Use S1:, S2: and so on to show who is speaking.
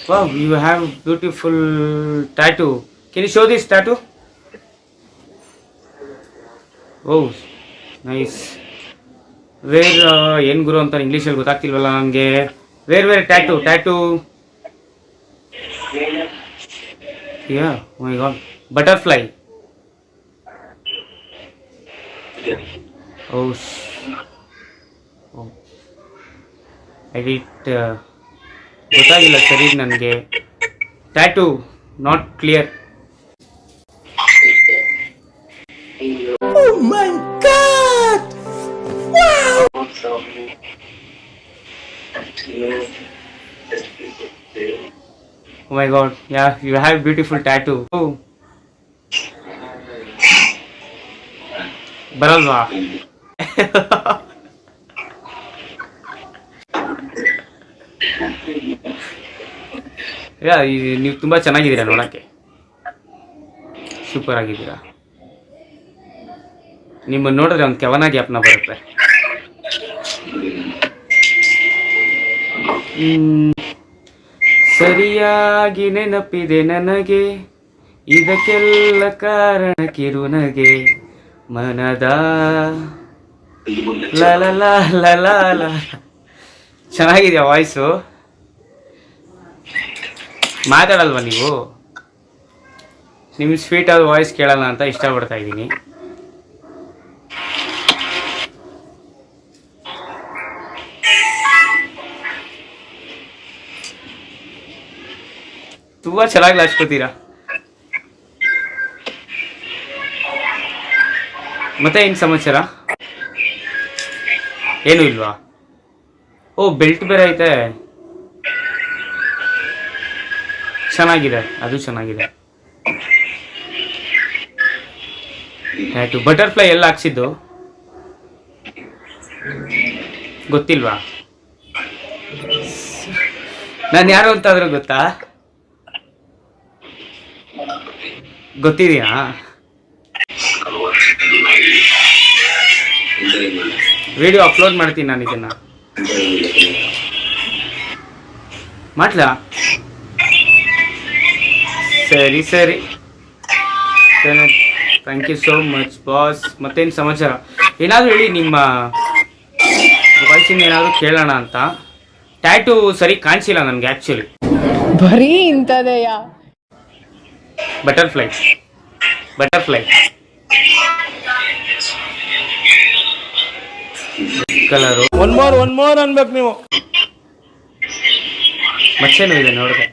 S1: Wow, you have beautiful tattoo. Can you show this tattoo? Oh, nice. Where ಏನು ಗುರು ಅಂತ ಇಂಗ್ಲೀಷಲ್ಲಿ ಗೊತ್ತಾಗ್ತಿಲ್ವಲ್ಲ ನನಗೆ. ವೇರ್ ಟ್ಯಾಟೂ ಯಾ my god butterfly. Oh edit ಗೊತ್ತಾಗಿಲ್ಲ ಸರಿ ನನಗೆ. Tattoo not clear. Oh my god, yeah, you have beautiful tattoo. Oh. ಬರಲ್ವಾ? ಯಾ ನೀವು ತುಂಬ ಚೆನ್ನಾಗಿದ್ದೀರಾ ನೋಡೋಕ್ಕೆ. ಸೂಪರ್ ಆಗಿದ್ದೀರಾ. ನಿಮ್ಮನ್ನು ನೋಡಿದ್ರೆ ಒಂದು ಕವನ ಜ್ಞಾಪನ ಬರುತ್ತೆ. ಸರಿಯಾಗಿ ನೆನಪಿದೆ ನನಗೆ, ಇದಕ್ಕೆಲ್ಲ ಕಾರಣ ಕಿರುನಗೆ ಮನದ ಲಲ ಲಲ. ಚೆನ್ನಾಗಿದೆಯಾ ವಾಯ್ಸು? ಮಾತಾಡಲ್ವಾ ನೀವು? ನಿಮ್ಮ ಸ್ವೀಟ್ ಆದ ವಾಯ್ಸ್ ಕೇಳೋಣ ಅಂತ ಇಷ್ಟಪಡ್ತಾ ಇದ್ದೀನಿ. ತುಂಬ ಚೆನ್ನಾಗಿ ಲಾಚ್ಕೋತೀರಾ. ಮತ್ತೆ ಏನು ಸಮಾಚಾರ? ಏನು ಇಲ್ವಾ? ಓ ಬೆಲ್ಟ್ ಬೇರೆ ಐತೆ, ಚೆನ್ನಾಗಿದೆ, ಅದು ಚೆನ್ನಾಗಿದೆ. ಆಯ್ತು. ಬಟರ್ಫ್ಲೈ ಎಲ್ಲ ಹಾಕ್ಸಿದ್ದು ಗೊತ್ತಿಲ್ವಾ? ನಾನು ಯಾರು ಅಂತಾದ್ರೂ ಗೊತ್ತಾ? ಗೊತ್ತಿದೆಯಾ? ವಿಡಿಯೋ ಅಪ್ಲೋಡ್ ಮಾಡ್ತೀನಿ ನಾನು ಇದನ್ನ. ಮಾಡ್ಲಾ? ಸರಿ ಸರಿ, thank you so much boss. ಮತ್ತೇನು ಸಮಾಚಾರ? ಏನಾದರೂ ಹೇಳಿ, ನಿಮ್ಮ ವಾಯ್ಸಿಂದ ಏನಾದರೂ ಕೇಳೋಣ ಅಂತ. ಟ್ಯಾಟೂ ಸರಿ ಕಾಣಿಸಿಲ್ಲ ನನಗೆ ಆ್ಯಕ್ಚುಲಿ.
S2: ಬರೀ ಇಂಥದೆಯಾ?
S1: Butterfly colour. ಒನ್ ಮೋರ್ ಅನ್ಬೇಕು ನೀವು. ಮಚ್ಚೇನು ಇದೆ ನೋಡಿದೆ.